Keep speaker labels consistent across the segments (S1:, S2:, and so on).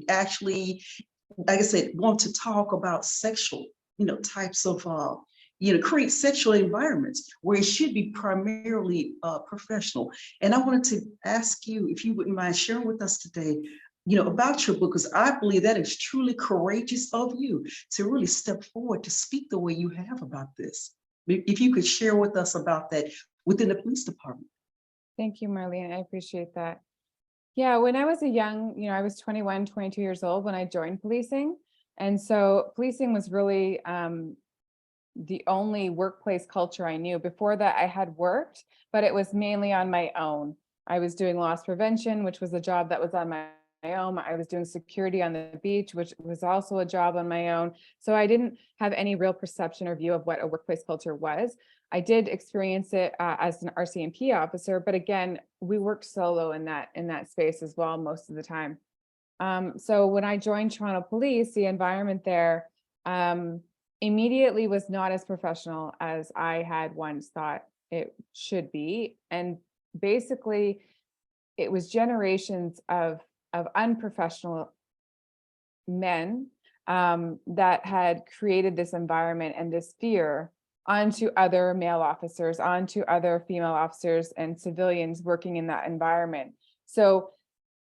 S1: actually, like I said, want to talk about sexual, types of, create sexual environments where it should be primarily professional. And I wanted to ask you if you wouldn't mind sharing with us today, about your book, because I believe that is truly courageous of you to really step forward to speak the way you have about this. If you could share with us about that within the police department.
S2: Thank you, Marlene. I appreciate that. Yeah, when I was I was 21, 22 years old when I joined policing. And so policing was really the only workplace culture I knew. Before that, I had worked, but it was mainly on my own. I was doing loss prevention, which was a job that was on my own. I was doing security on the beach, which was also a job on my own. So I didn't have any real perception or view of what a workplace culture was. I did experience it as an RCMP officer, but again, we worked solo in that space as well most of the time. So when I joined Toronto Police, the environment there immediately was not as professional as I had once thought it should be. And basically, it was generations of unprofessional men that had created this environment and this fear onto other male officers, onto other female officers and civilians working in that environment. So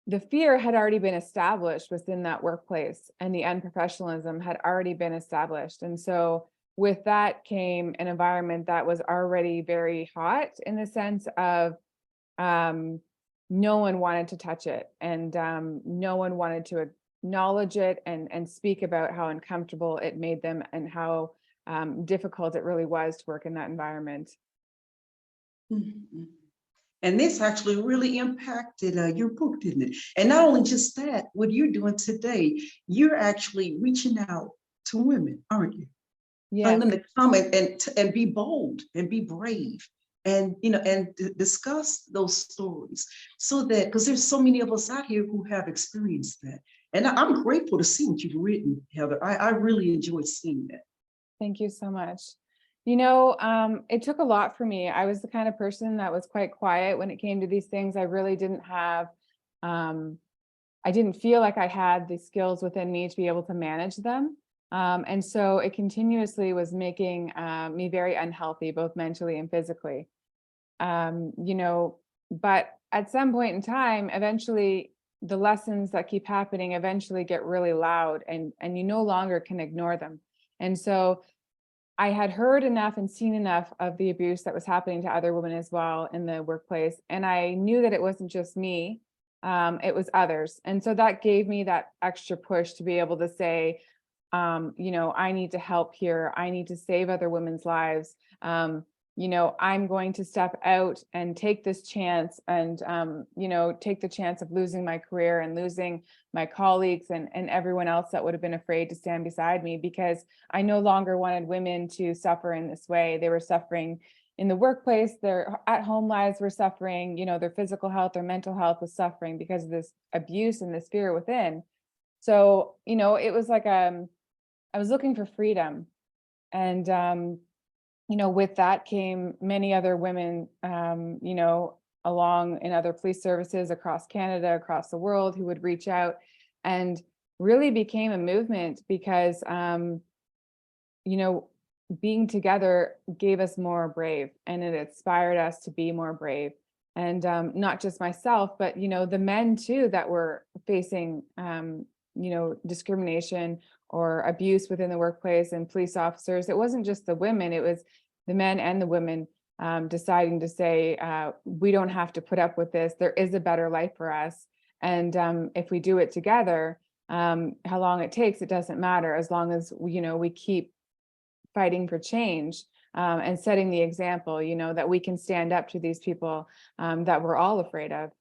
S2: the fear had already been established within that workplace, and the unprofessionalism had already been established. And so with that came an environment that was already very hot in the sense of no one wanted to touch it, and no one wanted to acknowledge it and speak about how uncomfortable it made them and how difficult it really was to work in that environment.
S1: Mm-hmm. And this actually really impacted your book, didn't it? And not only just that, what you're doing today, you're actually reaching out to women, aren't you?
S2: Yeah.
S1: Telling them to come and be bold and be brave and discuss those stories, so that, because there's so many of us out here who have experienced that. And I'm grateful to see what you've written, Heather. I really enjoyed seeing that.
S2: Thank you so much. It took a lot for me. I was the kind of person that was quite quiet when it came to these things. I really didn't have, I didn't feel like I had the skills within me to be able to manage them. And so it continuously was making me very unhealthy, both mentally and physically. But at some point in time, eventually the lessons that keep happening eventually get really loud, and you no longer can ignore them. And so I had heard enough and seen enough of the abuse that was happening to other women as well in the workplace. And I knew that it wasn't just me, it was others. And so that gave me that extra push to be able to say, I need to help here. I need to save other women's lives. I'm going to step out and take this chance and, take the chance of losing my career and losing my colleagues and everyone else that would have been afraid to stand beside me, because I no longer wanted women to suffer in this way. They were suffering in the workplace, their at-home lives were suffering, their physical health, their mental health was suffering because of this abuse and this fear within. So, it was like, I was looking for freedom. And, with that came many other women, along in other police services across Canada, across the world, who would reach out, and really became a movement because, being together gave us more brave, and it inspired us to be more brave. And not just myself, but, the men too that were facing, discrimination or abuse within the workplace, and police officers. It wasn't just the women, it was the men and the women deciding to say, we don't have to put up with this. There is a better life for us. And if we do it together, how long it takes, it doesn't matter, as long as, we keep fighting for change and setting the example, that we can stand up to these people that we're all afraid of.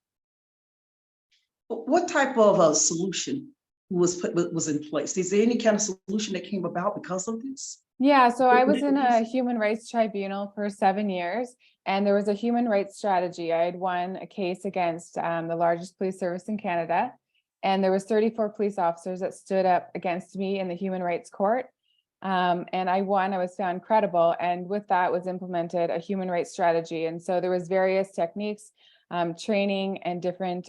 S1: What type of a solution was in place? Is there any kind of solution that came about because of this?
S2: Yeah, so I was in a human rights tribunal for 7 years, and there was a human rights strategy. I had won a case against the largest police service in Canada, and there was 34 police officers that stood up against me in the human rights court. And I won. I was found credible, and with that was implemented a human rights strategy. And so there was various techniques, training, and different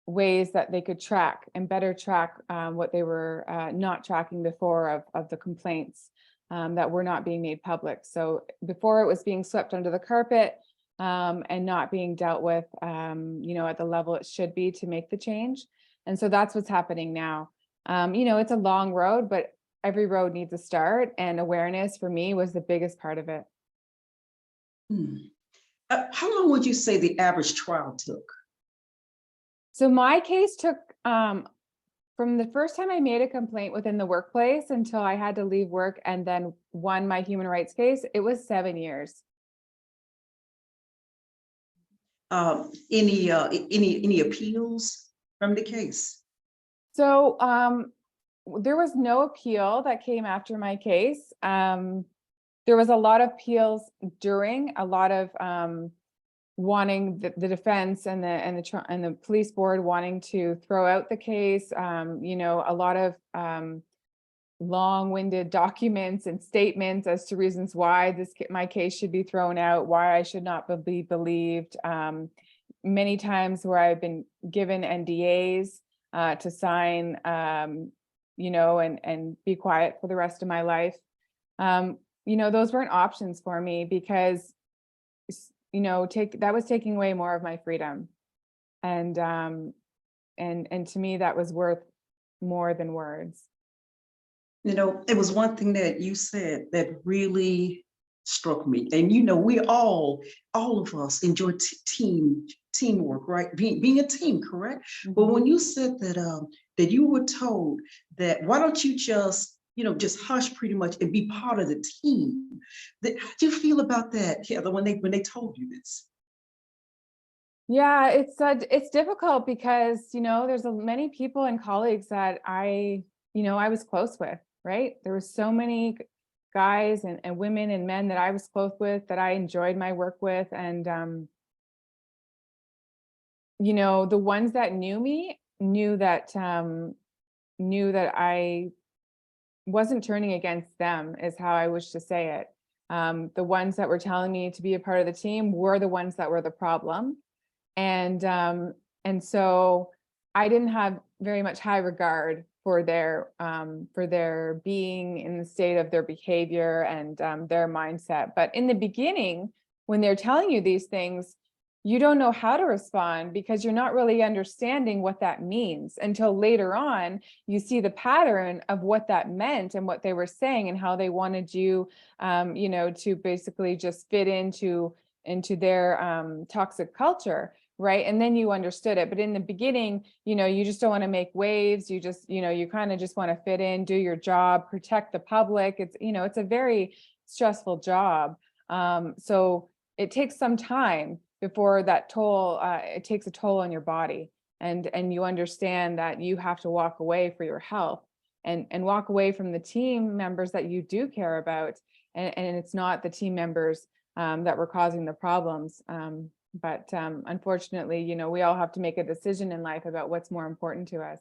S2: ways that they could track and better track what they were not tracking before of the complaints that were not being made public. So before it was being swept under the carpet and not being dealt with, at the level it should be to make the change. And so that's what's happening now. It's a long road, but every road needs a start, and awareness for me was the biggest part of it.
S1: How long would you say the average trial took?
S2: So my case took from the first time I made a complaint within the workplace until I had to leave work and then won my human rights case, it was 7 years.
S1: Any appeals from the case?
S2: So there was no appeal that came after my case. There was a lot of appeals during, a lot of wanting the defense and the police board wanting to throw out the case. A lot of long-winded documents and statements as to reasons why my case should be thrown out, why I should not be believed. Many times where I've been given NDAs to sign, and be quiet for the rest of my life. Those weren't options for me because that was taking away more of my freedom. And to me, that was worth more than words.
S1: It was one thing that you said that really struck me. And we all of us enjoy teamwork, right? Being a team, correct? Mm-hmm. But when you said that you were told that, why don't you just hush pretty much and be part of the team. How do you feel about that, Heather, when they told you this?
S2: Yeah, it's difficult because, there's many people and colleagues that I was close with, right? There were so many guys and women and men that I was close with, that I enjoyed my work with. And, the ones that knew me knew that I wasn't turning against them, is how I wish to say it. The ones that were telling me to be a part of the team were the ones that were the problem. And so I didn't have very much high regard for their being in the state of their behavior and their mindset. But in the beginning, when they're telling you these things, you don't know how to respond because you're not really understanding what that means until later on you see the pattern of what that meant and what they were saying and how they wanted you, to basically just fit into their toxic culture. Right. And then you understood it. But in the beginning, you just don't want to make waves. You just, you kind of just want to fit in, do your job, protect the public. It's a very stressful job. So it takes some time before that toll, it takes a toll on your body. And you understand that you have to walk away for your health and walk away from the team members that you do care about. And it's not the team members that were causing the problems. But unfortunately, we all have to make a decision in life about what's more important to us.